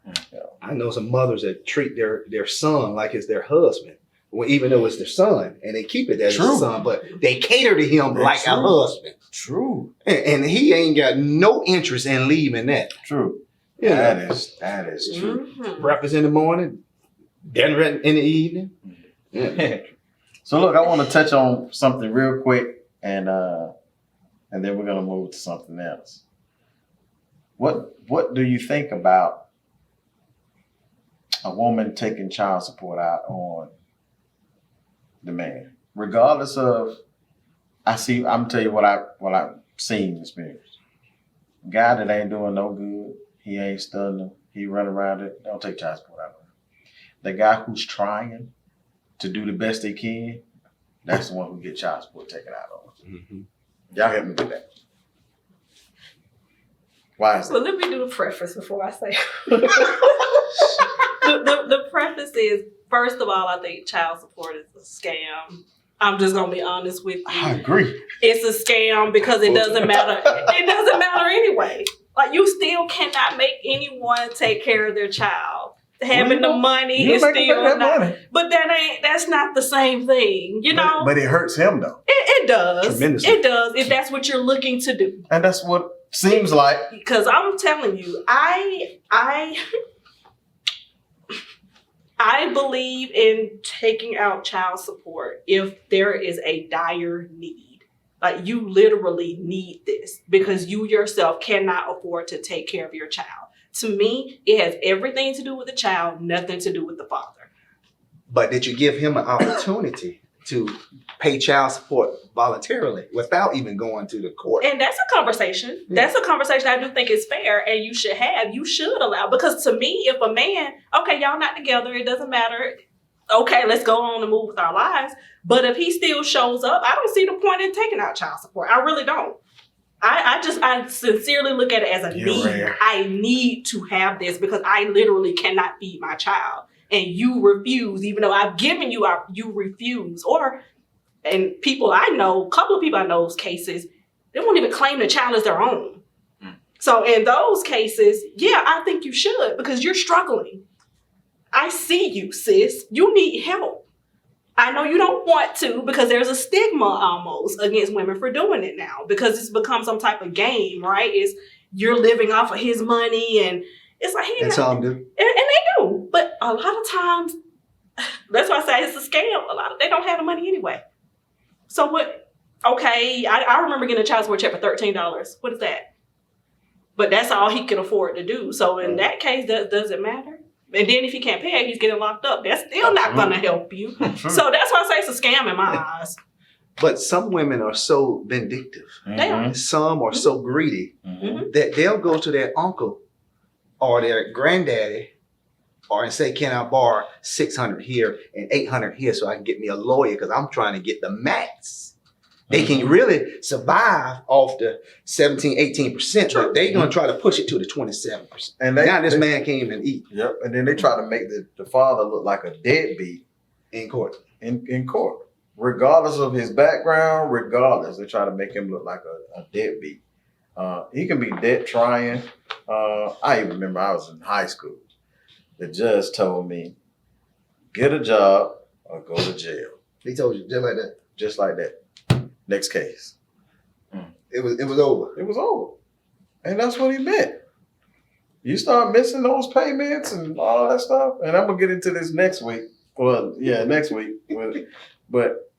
You know. I know some mothers that treat their son like it's their husband, well, even though it's their son, and they keep it as their son, but they cater to him like a husband. True. And he ain't got no interest in leaving that. True. Yeah. That is true. Mm-hmm. Breakfast in the morning, dinner in the evening. Yeah. So look, I want to touch on something real quick, and then we're gonna move to something else. What do you think about a woman taking child support out on the man, regardless of? I'm gonna tell you what I've seen and experienced. Guy that ain't doing no good, he ain't studying, he running around it. Don't take child support out on him. The guy who's trying to do the best they can, that's the one who get child support taken out on. Mm-hmm. Y'all help me with that. Why is Well, that? let me do the preface before I say. the preface is, first of all, I think child support is a scam. I'm just gonna be honest with you. I agree. It's a scam because it doesn't matter. It doesn't matter anyway. Like, you still cannot make anyone take care of their child. Having the money is still not. Money. But that's not the same thing, you know. But it hurts him though, It does. Tremendously. It does, if that's what you're looking to do. and that's what seems like. Because I'm telling you, I believe in taking out child support if there is a dire need. Like, you literally need this because you yourself cannot afford to take care of your child. To me, it has everything to do with the child, nothing to do with the father. But did you give him an opportunity to pay child support voluntarily without even going to the court. And that's a conversation. Yeah. That's a conversation I do think is fair and you should have. You should allow. Because to me, if a man, okay, y'all not together, it doesn't matter. Okay, let's go on and move with our lives. But if he still shows up, I don't see the point in taking out child support. I really don't. I sincerely look at it as a need. Rare. I need to have this because I literally cannot feed my child. And you refuse, even though I've given you, you refuse. And people I know, a couple of people I know's cases, they won't even claim the child as their own. So in those cases, yeah, I think you should because you're struggling. I see you, sis. You need help. I know you don't want to because there's a stigma almost against women for doing it now because it's become some type of game, right? You're living off of his money and it's like, And some do. And they do. But a lot of times, that's why I say it's a scam. They don't have the money anyway. So what? Okay, I remember getting a child support check for $13. What is that? But that's all he can afford to do. So in that case, does it matter? And then if he can't pay it, he's getting locked up. That's still not going to help you. So that's why I say it's a scam in my eyes. But some women are so vindictive. They are. Some are so greedy Mhm. that they'll go to their uncle or their granddaddy and say, can I borrow $600 here and $800 here so I can get me a lawyer because I'm trying to get the max. They can really survive off the 17, 18%, but they're going to try to push it to the 27%. And Now this man can't even eat Yep. And then they try to make the father look like a deadbeat in court. in court. Regardless of his background, they try to make him look like a deadbeat. He can be debt trying. I even remember I was in high school. The judge told me, get a job or go to jail. He told you just like that. Just like that. Next case. It was over. It was over. And that's what he meant. You start missing those payments and all that stuff. And I'm going to get into this next week. Well, yeah, next week. But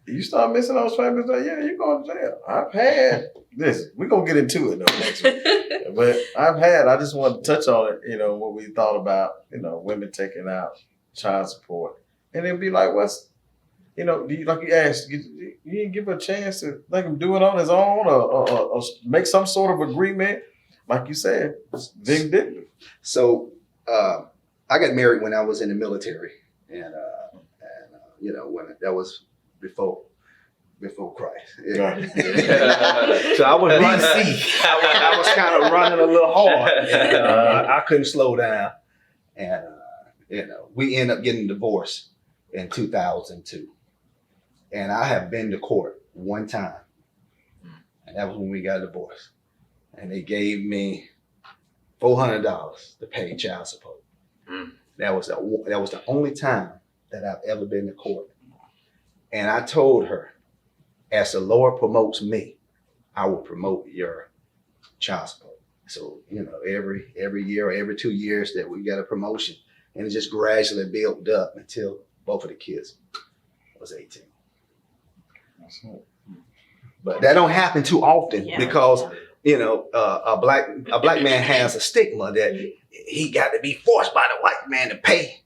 you start missing those payments, you're going to jail. I've had this. We're going to get into it though next week. But I just want to touch on it, what we thought about, women taking out child support. And it'd be like, do you, like you asked, you didn't give a chance to let him do it on his own or make some sort of agreement? Like you said, it's vindictive. So I got married when I was in the military. And when that was before Christ. Yeah. So I was BC. I was kind of running a little hard. I couldn't slow down. And, we ended up getting divorced in 2002. And I have been to court one time. And that was when we got divorced. And they gave me $400 to pay child support. That was the only time that I've ever been to court. And I told her, as the Lord promotes me, I will promote your child support. So, every year or every 2 years that we got a promotion. And it just gradually built up until both of the kids was 18. But that don't happen too often because, a black man has a stigma that he got to be forced by the white man to pay,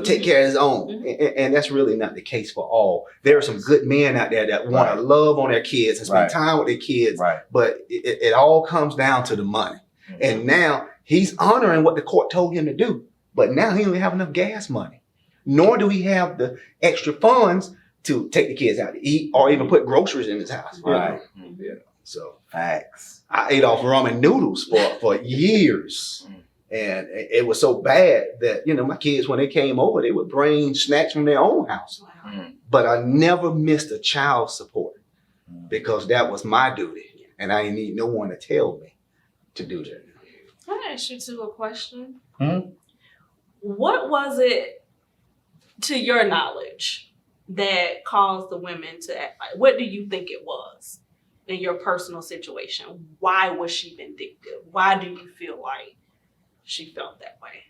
take care of his own. And that's really not the case for all. There are some good men out there that want to love on their kids and spend time with their kids. Right. But it all comes down to the money. And now he's honoring what the court told him to do. But now he don't have enough gas money. Nor do he have the extra funds to take the kids out to eat or even put groceries in his house. Right. So facts. I ate off ramen noodles for years. And it was so bad that, my kids, when they came over, they would bring snacks from their own house. Wow. But I never missed a child support because that was my duty. And I didn't need no one to tell me to do that. I asked you two a question. What was it, to your knowledge, that caused the women to act like? What do you think it was in your personal situation? Why was she vindictive? Why do you feel like she felt that way?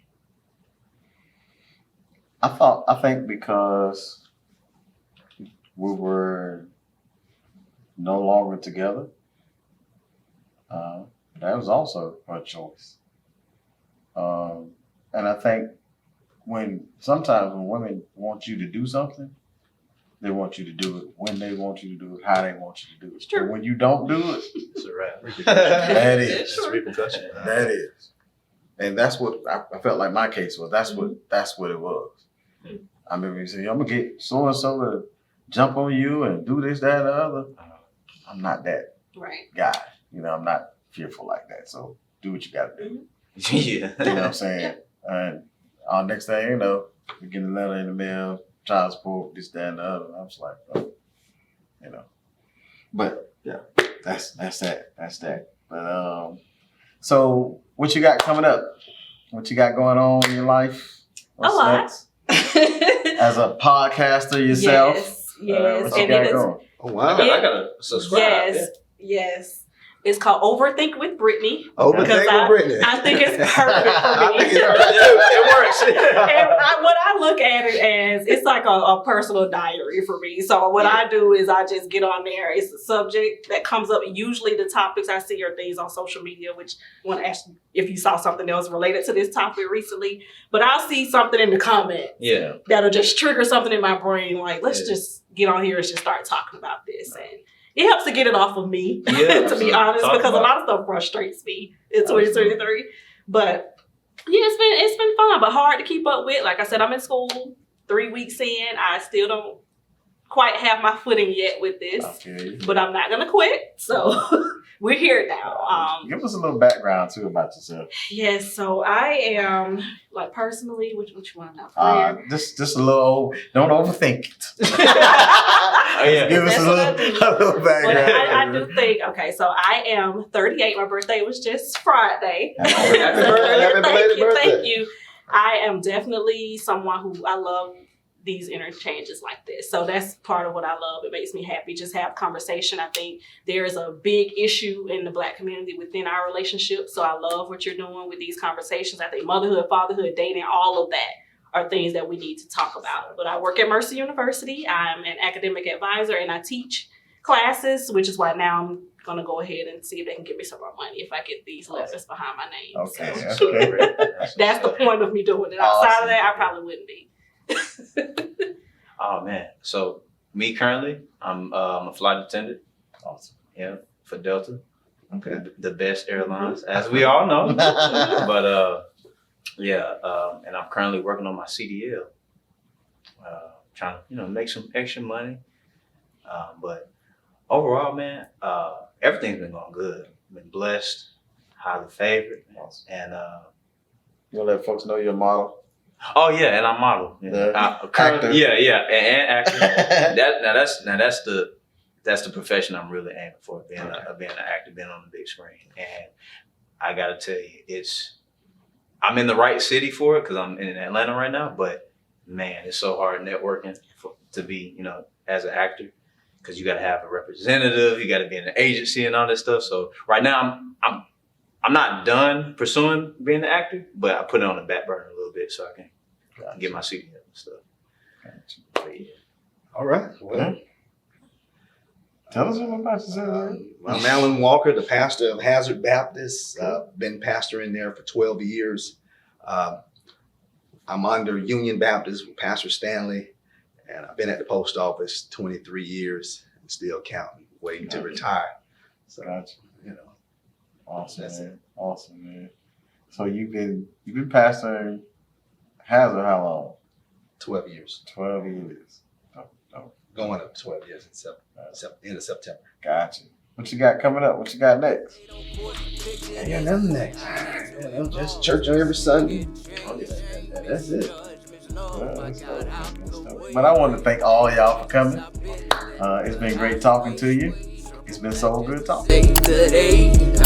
I think because we were no longer together. That was also her choice. And I think sometimes when women want you to do something, They want you to do it when they want you to do it, how they want you to do it. It's true. And when you don't do it, It's a wrap. that is. It's true. repercussion. That is. And that's what I felt like my case was. That's what it was. Mhm. I remember you say, I'm gonna get so and so to jump on you and do this, that, and the other. I'm not that Right. guy. You know, I'm not fearful like that. So do what you gotta do. Yeah. You know what I'm saying? And next thing you know, we get a letter in the mail, child support, this, that, and the other. And I was like, oh, you know. But yeah, that's that. That's that. But so what you got coming up? What you got going on in your life? What's A lot. next? As a podcaster yourself, Yes. what you And got it is. going? Oh, wow. I gotta subscribe. Yes. It's called Overthink with Brittny. Overthink Because with Brittny. I think it's perfect for I me. think it's It works. And what I look at it as, it's like a personal diary for me. So what I do is I just get on there. It's a subject that comes up. Usually the topics I see are things on social media, which I want to ask you if you saw something else related to this topic recently. But I'll see something in the comments Yeah. that'll just trigger something in my brain. Like, let's just get on here and just start talking about this. And it helps to get it off of me, Yeah, to be honest, talk because a about lot of stuff frustrates me in 2023. But yeah, it's been fun, but hard to keep up with. Like I said, I'm in school 3 weeks in. I still don't quite have my footing yet with this, I feel you. but I'm not gonna quit. So we're here now. Give us a little background too about yourself. Yes, so I am like personally, which one now? Just a little. Don't overthink it. Oh, yeah. Give us That's a what I little But background. I do think, okay, so I am 38. My birthday was just Friday. Happy belated Thank you. I am definitely someone who I love these interchanges like this. So that's part of what I love. It makes me happy. Just have conversation. I think there is a big issue in the Black community within our relationship. So I love what you're doing with these conversations. I think motherhood, fatherhood, dating, all of that are things that we need to talk about. But I work at Mercer University. I'm an academic advisor and I teach classes, which is why now I'm gonna go ahead and see if they can give me some more money if I get these letters behind my name. Okay. So Okay. that's the point of me doing it. Outside of that, I probably wouldn't be. Oh man. So me currently, I'm a flight attendant. Awesome. Yeah, for Delta, Okay. the best airlines, as we all know. But and I'm currently working on my CDL, trying to make some extra money. But overall, man, everything's been going good. Been blessed, highly favored, Awesome. and You wanna let folks know your model? oh yeah, and I model. Yeah. Currently, Actor. and actor. That's the profession I'm really aiming for, being an actor, being on the big screen. And I gotta tell you, I'm in the right city for it because I'm in Atlanta right now. But man, it's so hard networking to be, as an actor, because you gotta have a representative, you gotta be in an agency and all that stuff. So right now, I'm not done pursuing being an actor, but I put it on the back burner a little bit so I can get my CDL and stuff. Gotcha. But yeah. All right. Well, Tell us what about yourself. I'm Alan Walker, the pastor of Hazard Baptist. Been pastoring there for 12 years. I'm under Union Baptist with Pastor Stanley, and I've been at the post office 23 years and still counting, waiting to retire. So, Gotcha. Awesome, That's man. Awesome, man. So you've been pastoring Hazard how long? 12 years. 12 years. Going up 12 years in end of September. Gotcha. What you got coming up? What you got next? And yeah, nothing next. Just church on every Sunday. That's it. Well, that's dope, man. That's dope. But I want to thank all y'all for coming. It's been great talking to you. It's been so good talking. Day to day,